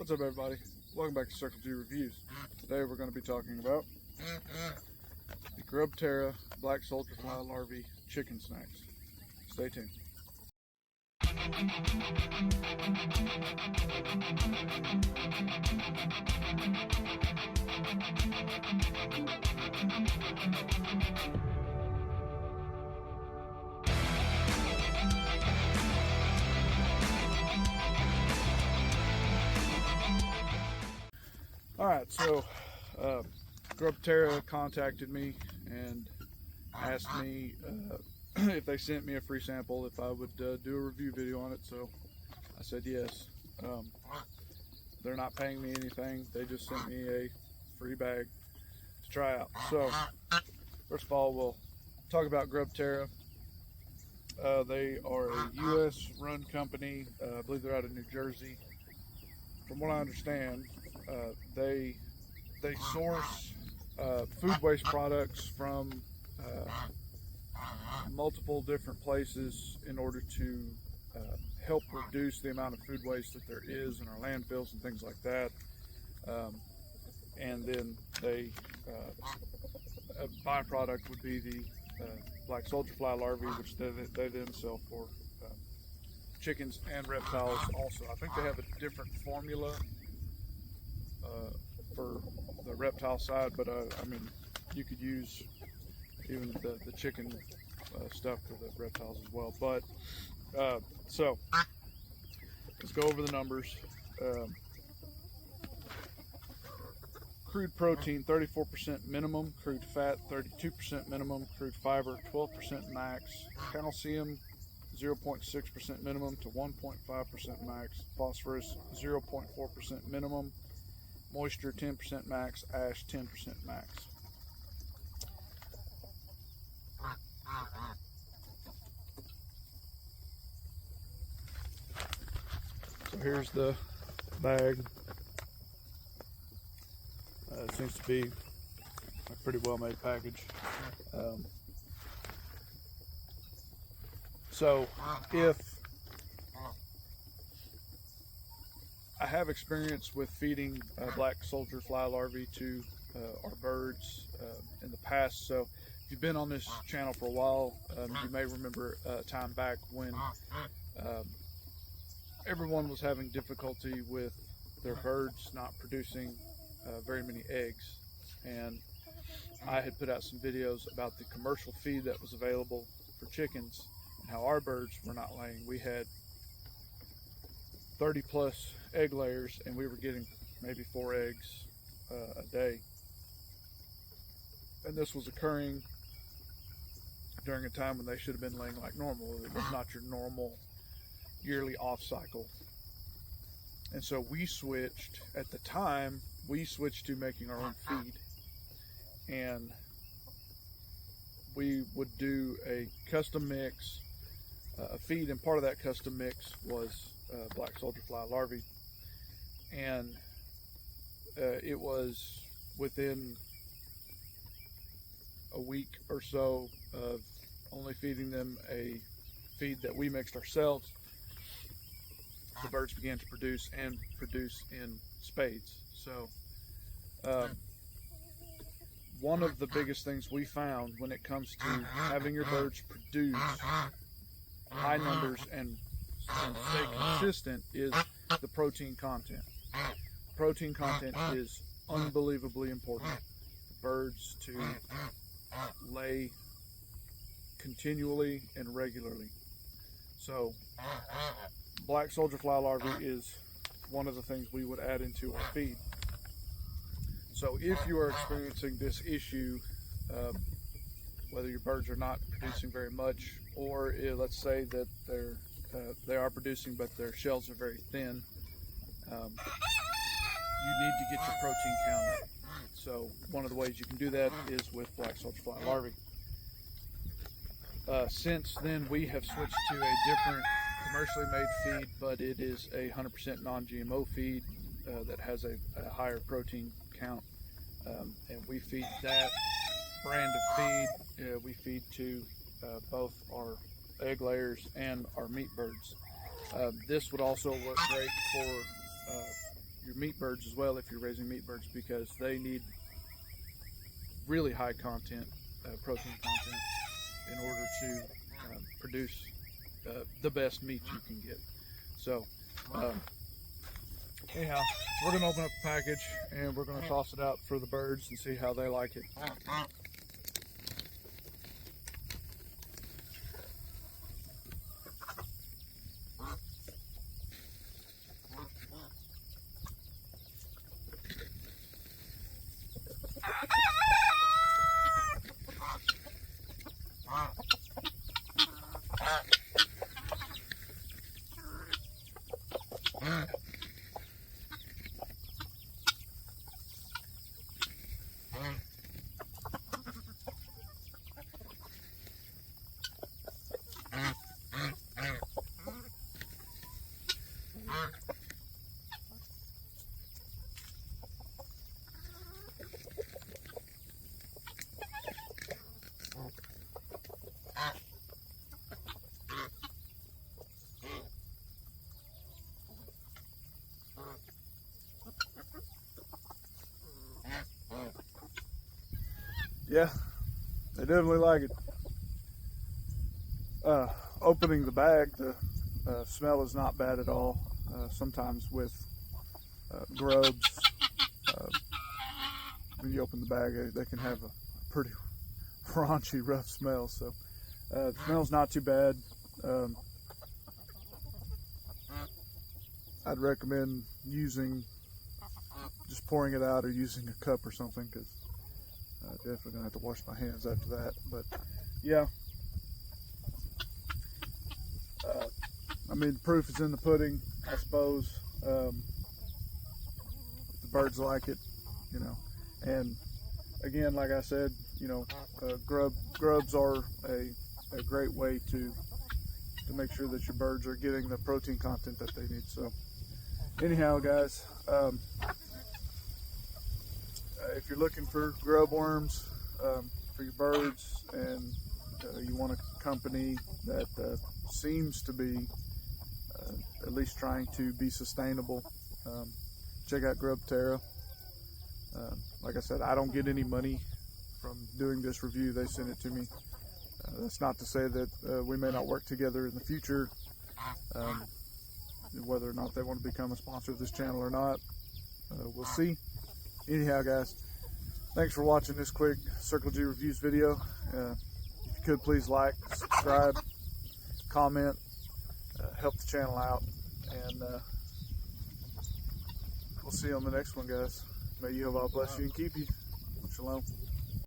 What's up, everybody? Welcome back to Circle G Reviews. Today we're going to be talking about the GRUBTERRA Black Soldier Fly Larvae Chicken Snacks. Stay tuned. Alright, so GRUBTERRA contacted me and asked me if they sent me a free sample, if I would do a review video on it. So I said yes. They're not paying me anything, they just sent me a free bag to try out. So first of all, we'll talk about GRUBTERRA. They are a US run company. I believe they're out of New Jersey. From what I understand, they source food waste products from multiple different places in order to help reduce the amount of food waste that there is in our landfills and things like that. And then they a byproduct would be the black soldier fly larvae, which they then sell for chickens and reptiles also. I think they have a different formula for the reptile side, but I mean, you could use even the chicken stuff for the reptiles as well. But so let's go over the numbers. Crude protein 34% minimum, crude fat 32% minimum, crude fiber 12% max, calcium 0.6% minimum to 1.5% max, phosphorus 0.4% minimum, moisture 10% max, ash 10% max. So here's the bag. It seems to be a pretty well made package. So if I have experience with feeding black soldier fly larvae to our birds in the past, so if you've been on this channel for a while, you may remember a time back when everyone was having difficulty with their birds not producing very many eggs, and I had put out some videos about the commercial feed that was available for chickens and how our birds were not laying. We had 30 plus egg layers and we were getting maybe 4 eggs a day, and this was occurring during a time when they should have been laying like normal. It was not your normal yearly off cycle. And so we switched, at the time, we switched to making our own feed. And we would do a custom mix, a feed, and part of that custom mix was black soldier fly larvae. And it was within a week or so of only feeding them a feed that we mixed ourselves, the birds began to produce and produce in spades. So one of the biggest things we found when it comes to having your birds produce high numbers and stay consistent is the protein content. Protein content is unbelievably important for birds to lay continually and regularly. So black soldier fly larvae is one of the things we would add into our feed. So if you are experiencing this issue, whether your birds are not producing very much, or let's say that they are producing but their shells are very thin, you need to get your protein count up. So one of the ways you can do that is with black soldier fly larvae. Since then, we have switched to a different commercially made feed, but it is a 100% non-GMO feed that has a higher protein count, and we feed that brand of feed. We feed to both our egg layers and our meat birds. This would also work great for your your meat birds as well if you're raising meat birds, because they need really high content, protein content, in order to produce the best meat you can get. So anyhow, we're going to open up the package and we're going to toss it out for the birds and see how they like it. Yeah, they definitely like it. Opening the bag, the smell is not bad at all. Sometimes with grubs, when you open the bag, they can have a pretty raunchy, rough smell. So the smell's not too bad. I'd recommend just pouring it out or using a cup or something, because definitely gonna have to wash my hands after that. But yeah, I mean, the proof is in the pudding, I suppose. The birds like it, you know. And again, like I said, you know, grubs are a great way to make sure that your birds are getting the protein content that they need. So anyhow, guys, if you're looking for grub worms for your birds, and you want a company that seems to be at least trying to be sustainable, check out GRUBTERRA. Like I said, I don't get any money from doing this review. They send it to me. That's not to say that we may not work together in the future, whether or not they want to become a sponsor of this channel or not. We'll see. Anyhow, guys, thanks for watching this quick Circle G Reviews video. If you could, please like, subscribe, comment, help the channel out, and we'll see you on the next one, guys. May Jehovah bless you and keep you. Shalom.